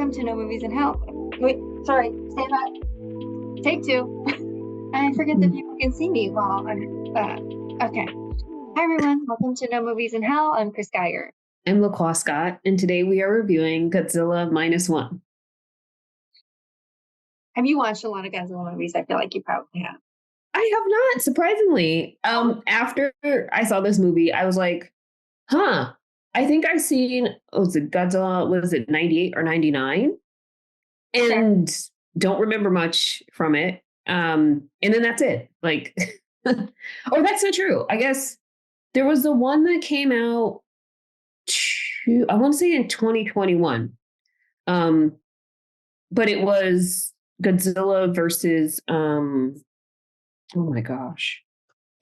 welcome to No Movies in Hell. Wait, sorry, stand back. Take two. I forget that people can see me while I'm, okay. Hi everyone, welcome to No Movies in Hell. I'm Chris Geiger. I'm LaQuah Scott, and today we are reviewing Godzilla Minus One. Have you watched a lot of Godzilla movies? I feel like you probably have. I have not, surprisingly. After I saw this movie, I was like, huh, I think I've seen, was it Godzilla, was it 98 or 99? And don't remember much from it. And then that's it. Like, or that's not true. I guess there was the one that came out, I want to say in 2021. But it was Godzilla versus, oh my gosh.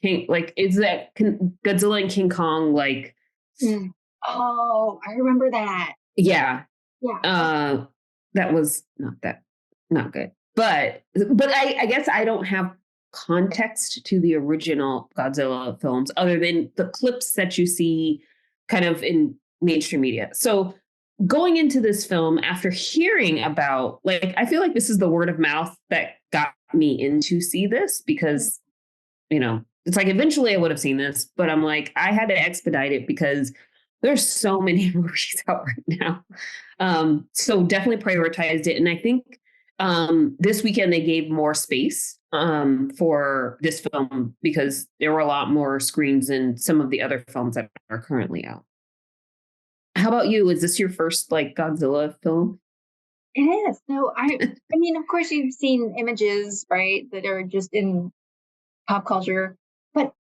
Is that Godzilla and King Kong, like, Oh, I remember that. yeah. Yeah. That was not good. But I guess I don't have context to the original Godzilla films other than the clips that you see kind of in mainstream media. So going into this film after hearing about, like, I feel like this is the word of mouth that got me in to see this because, you know, it's like eventually I would have seen this, but I'm like, I had to expedite it because there's so many movies out right now. So definitely prioritized it. And I think this weekend they gave more space for this film because there were a lot more screens than some of the other films that are currently out. How about you? Is this your first like Godzilla film? It is. No, I mean, of course you've seen images, right, that are just in pop culture, but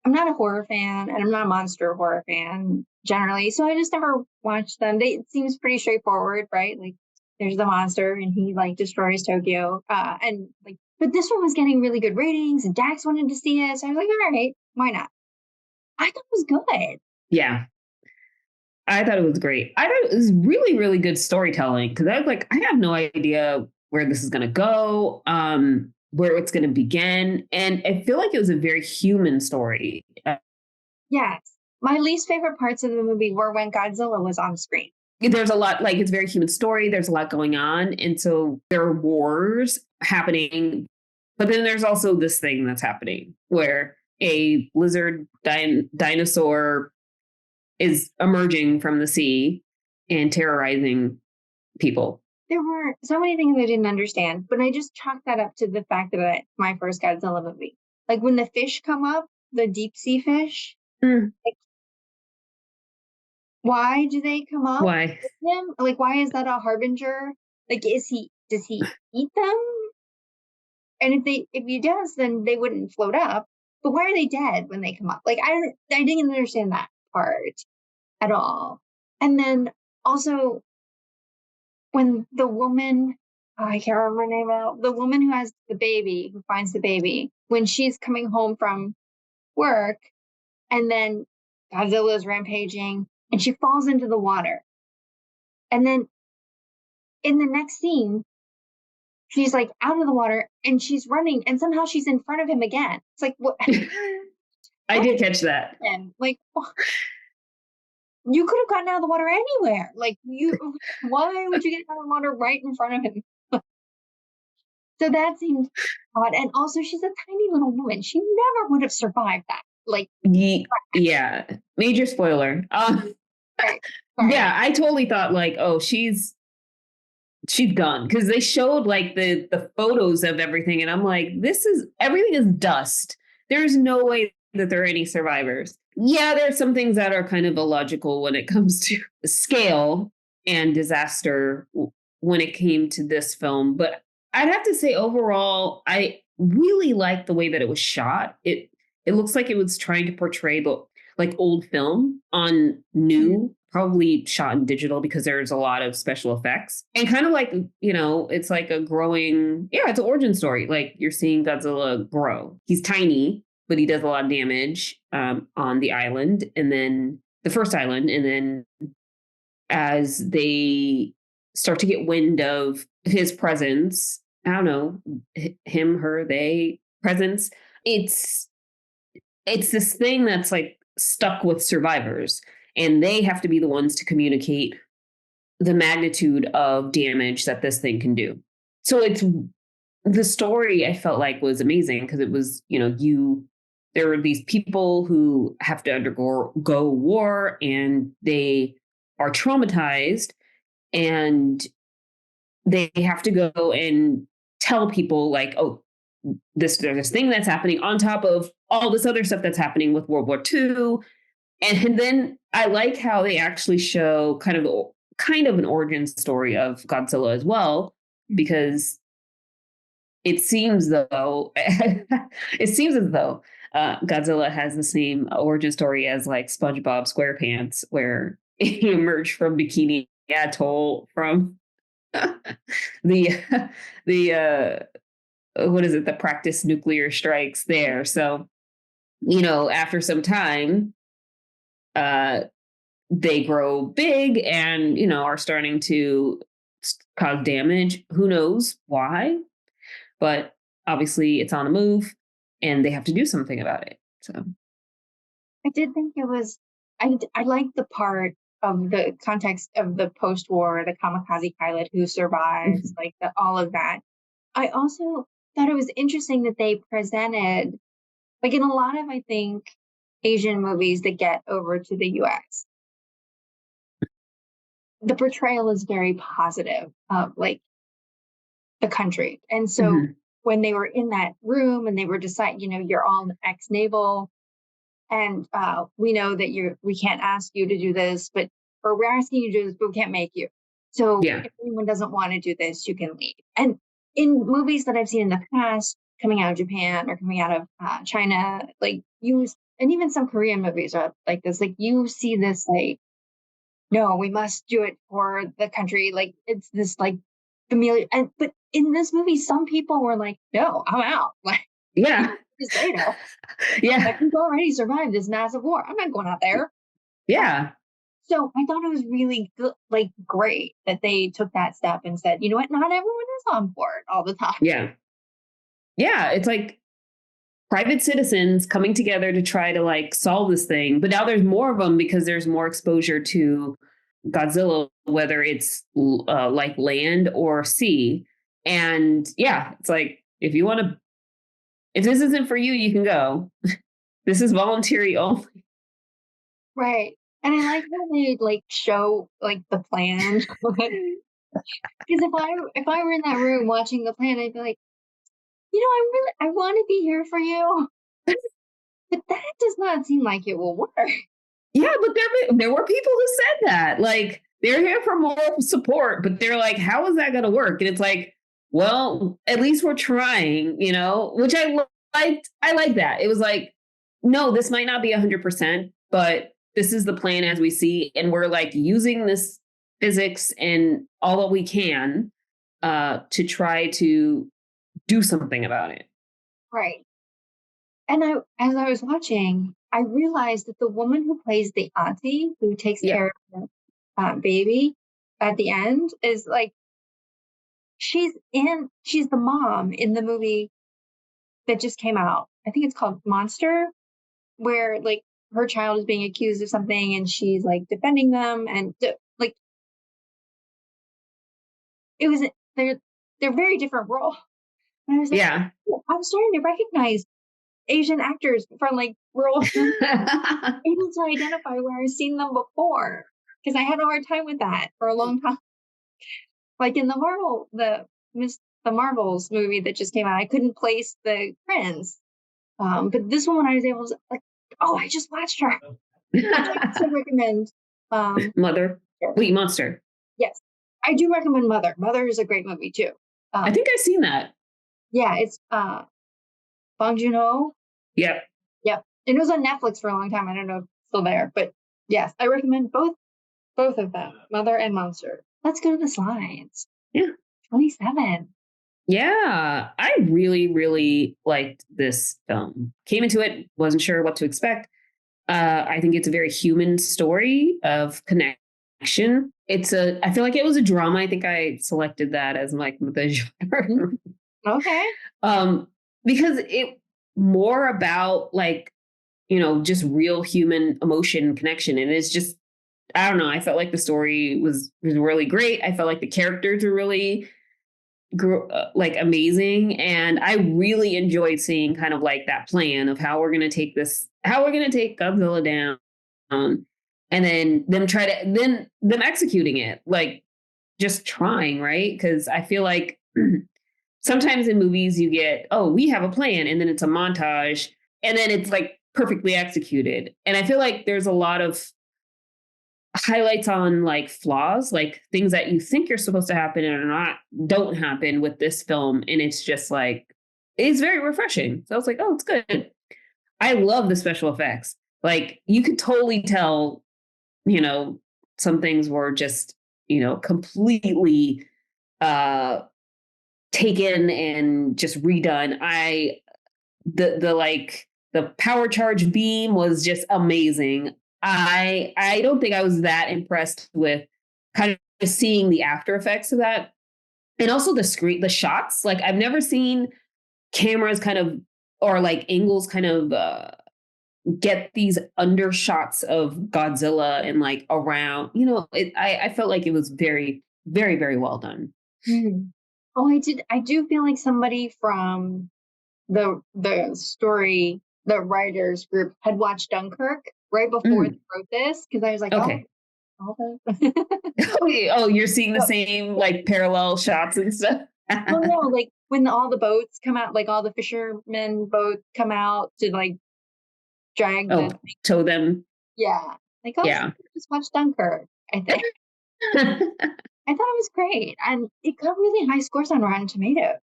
I'm not a horror fan and I'm not a monster horror fan generally. So I just never watched them. It seems pretty straightforward, right? Like there's the monster and he like destroys Tokyo. And like, but this one was getting really good ratings and Dax wanted to see it. So I was like, all right, why not? I thought it was good. Yeah. I thought it was great. I thought it was really, really good storytelling because I was like, I have no idea where this is going to go, where it's going to begin. And I feel like it was a very human story. Yes. My least favorite parts of the movie were when Godzilla was on screen. There's a lot, like, it's a very human story. There's a lot going on. And so there are wars happening. But then there's also this thing that's happening where a lizard dinosaur is emerging from the sea and terrorizing people. There were so many things I didn't understand, but I just chalked that up to the fact that it's my first Godzilla movie. Like when the fish come up, the deep sea fish, like, why do they come up Why? with him? Like, why is that a harbinger? Like, does he eat them? And if he does, then they wouldn't float up. But why are they dead when they come up? Like, I didn't understand that part at all. And then also when the woman, I can't remember her name now, the woman who has the baby, who finds the baby, when she's coming home from work, and then Godzilla is rampaging, and she falls into the water. And then in the next scene, she's like out of the water and she's running, and somehow she's in front of him again. It's like, what? I did catch that. And like, you could have gotten out of the water anywhere. Like, why would you get out of the water right in front of him? So that seemed odd. And also, she's a tiny little woman. She never would have survived that. Like, yeah, major spoiler. right. Yeah, I totally thought like, oh, she's done because they showed like the photos of everything, and I'm like, everything is dust. There's no way that there are any survivors. Yeah, there's some things that are kind of illogical when it comes to scale and disaster when it came to this film, but I'd have to say overall, I really like the way that it was shot. It looks like it was trying to portray the like old film on new, probably shot in digital because there's a lot of special effects. And kind of like, you know, it's like a growing, yeah, it's an origin story. Like you're seeing Godzilla grow. He's tiny, but he does a lot of damage on the island. And then the first island. And then as they start to get wind of his presence, I don't know, him, her, they presence, it's this thing that's like stuck with survivors, and they have to be the ones to communicate the magnitude of damage that this thing can do. So it's the story I felt like was amazing because it was, there were these people who have to undergo war and they are traumatized and they have to go and tell people like, oh, there's this thing that's happening on top of all this other stuff that's happening with World War II. And then I like how they actually show kind of an origin story of Godzilla as well, because it seems though it seems as though Godzilla has the same origin story as like SpongeBob SquarePants, where he emerged from Bikini Atoll from the what is it, the practice nuclear strikes there. So after some time, they grow big and are starting to cause damage. Who knows why? But obviously it's on the move and they have to do something about it. So I did think it was, I liked the part of the context of the post-war, the kamikaze pilot who survives, like all of that. I also thought it was interesting that they presented, like in a lot of, I think, Asian movies that get over to the US, the portrayal is very positive of like the country. And so when they were in that room and they were deciding, you're all ex-naval, and we know that we can't ask you to do this, or we're asking you to do this, but we can't make you. So if anyone doesn't want to do this, you can leave. And in movies that I've seen in the past, coming out of Japan or coming out of China, like and even some Korean movies are like this, like you see this, like, no, we must do it for the country. Like it's this like familiar. But in this movie, some people were like, no, I'm out. Like, yeah. Yeah. Like, we've already survived this massive war. I'm not going out there. Yeah. So I thought it was really good, like great that they took that step and said, you know what, not everyone is on board all the time. Yeah. Yeah. It's like private citizens coming together to try to like solve this thing. But now there's more of them because there's more exposure to Godzilla, whether it's like land or sea. And yeah, it's like, if this isn't for you, you can go. This is voluntary only. Right. And I like how they like show like the plan. Because if I were in that room watching the plan, I'd be like, I want to be here for you. But that does not seem like it will work. Yeah, but there were people who said that. Like, they're here for moral support, but they're like, how is that going to work? And it's like, well, at least we're trying, which I liked. I like that. It was like, no, this might not be 100%, but this is the plan as we see. And we're like using this physics and all that we can to try to do something about it. Right. And as I was watching, I realized that the woman who plays the auntie who takes care of the baby at the end is like, she's the mom in the movie that just came out. I think it's called Monster, where like her child is being accused of something and she's like defending them, and like it was they're very different roles. And I was like, oh, I'm starting to recognize Asian actors from like roles able to identify where I've seen them before, because I had a hard time with that for a long time. Like in the Marvels movie that just came out, I couldn't place the friends. But this one, I was able to like, oh, I just watched her. I also recommend Mother. Wait, Monster. Yes, I do recommend Mother. Mother is a great movie too. I think I've seen that. Yeah, it's Bong Joon-ho. Yep. Yep. And it was on Netflix for a long time. I don't know if it's still there, but yes, I recommend both of them, Mother and Monster. Let's go to the slides. Yeah. 27. Yeah, I really, really liked this film. Came into it, wasn't sure what to expect. I think it's a very human story of connection. I feel like it was a drama. I think I selected that as like the genre. Okay. Because it more about like, just real human emotion connection. And it's just I don't know. I felt like the story was really great. I felt like the characters were really like amazing, and I really enjoyed seeing kind of like that plan of how we're going to take this, how we're going to take Godzilla down, and then them executing it, like just trying, right? Because I feel like sometimes in movies you get, oh, we have a plan, and then it's a montage, and then it's like perfectly executed. And I feel like there's a lot of highlights on like flaws, like things that you think you're supposed to happen and are not, don't happen with this film. And it's just like, it's very refreshing. So I was like, oh, it's good. I love the special effects. Like you could totally tell, you know, some things were just, you know, completely uh taken and just redone. The like the power charge beam was just amazing. I don't think I was that impressed with kind of seeing the after effects of that. And also the shots. Like I've never seen cameras kind of, or like angles kind of get these undershots of Godzilla and like around, you know, I felt like it was very, very, very well done. Mhm. Oh, I do feel like somebody from the writers group had watched Dunkirk right before they Mm, wrote this, because I was like, oh, okay. all the Oh, you're seeing the so, same like parallel shots and stuff. well, no, like when all the boats come out, like all the fishermen boats come out to like drag Oh, the tow them. yeah, like oh, Yeah. somebody just watched Dunkirk. I think I thought it was great, and it got really high scores on Rotten Tomatoes.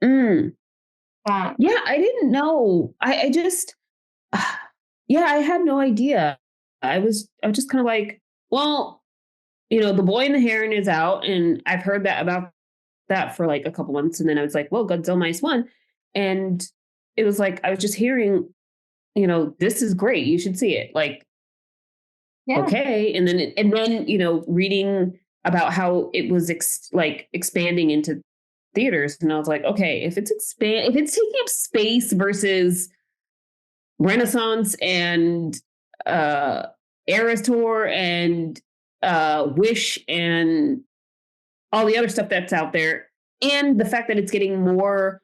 Mm. Um, Yeah, I didn't know. I just, yeah, I had no idea. I was just kind of like, well, you know, the Boy and the Heron is out, and I've heard that about that for like a couple months, and then I was like, well, Godzilla Minus One, and it was like I was just hearing, you know, this is great, you should see it. Like, yeah, okay, and then you know, reading about how it was like expanding into theaters, and I was like, okay, if it's taking up space versus Renaissance and uh Eras Tour and Wish and all the other stuff that's out there, and the fact that it's getting more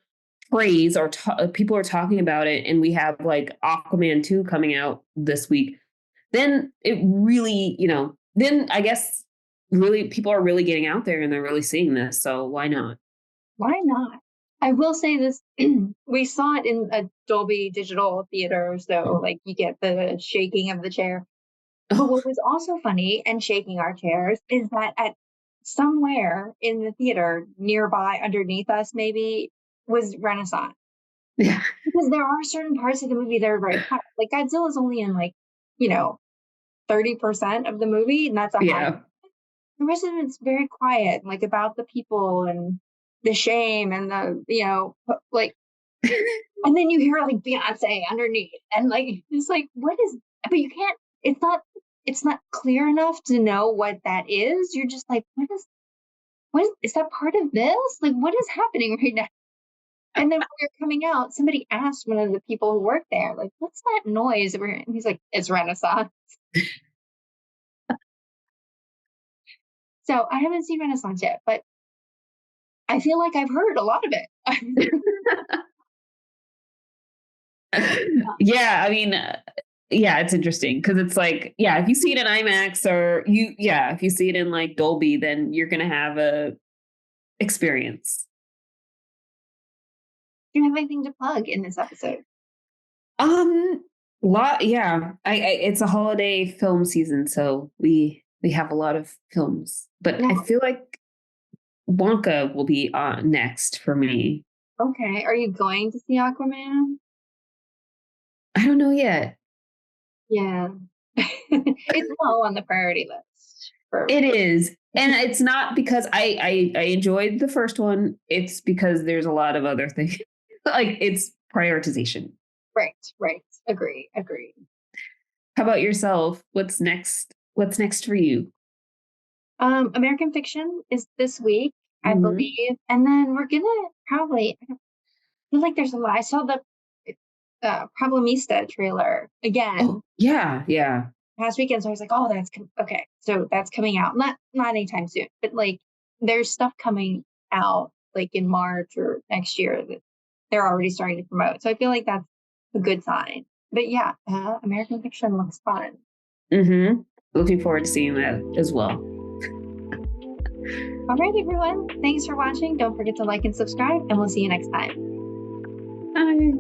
praise, or people are talking about it, and we have like Aquaman 2 coming out this week, then it really, you know, then I guess really people are really getting out there and they're really seeing this. So why not? why not? I will say this: we saw it in a Dolby Digital theater, so like you get the shaking of the chair. But Oh, what was also funny and shaking our chairs is that at somewhere in the theater nearby, underneath us, maybe was Renaissance. yeah. Because there are certain parts of the movie that are very quiet. Like Godzilla's only in like, you know, 30% of the movie, and that's a high. Yeah. The rest of it's very quiet, like about the people and the shame and the, like, and then you hear like Beyonce underneath, and like it's like, what is? But you can't. It's not clear enough to know what that is. You're just like, is that part of this? Like, what is happening right now? And then when we were coming out, somebody asked one of the people who worked there, like, what's that noise? And he's like, it's Renaissance. So I haven't seen Renaissance yet, but I feel like I've heard a lot of it. Yeah, I mean, yeah, it's interesting because it's like, yeah, if you see it in IMAX, or yeah, if you see it in like Dolby, then you're gonna have a experience. Do you have anything to plug in this episode? Um, yeah, it's a holiday film season, so we have a lot of films, but I No. feel like Wonka will be next for me. Okay. Are you going to see Aquaman? I don't know yet. Yeah. It's low on the priority list for It is. And it's not because I enjoyed the first one. It's because there's a lot of other things. Like it's prioritization. right, right. Agree, agree. How about yourself? What's next? What's next for you? American Fiction is this week, I Hmm. believe. And then we're gonna probably I feel like there's a lot. I saw the Problemista trailer Oh, again. yeah, yeah. past weekend, so I was like, oh, that's okay. So that's coming out, not anytime soon, but like there's stuff coming out like in March or next year that they're already starting to promote. So I feel like that's a good sign. But yeah, American Fiction looks fun. Mm-hmm. Looking forward to seeing that as well. All right, everyone. Thanks for watching. Don't forget to like and subscribe, and we'll see you next time. Bye.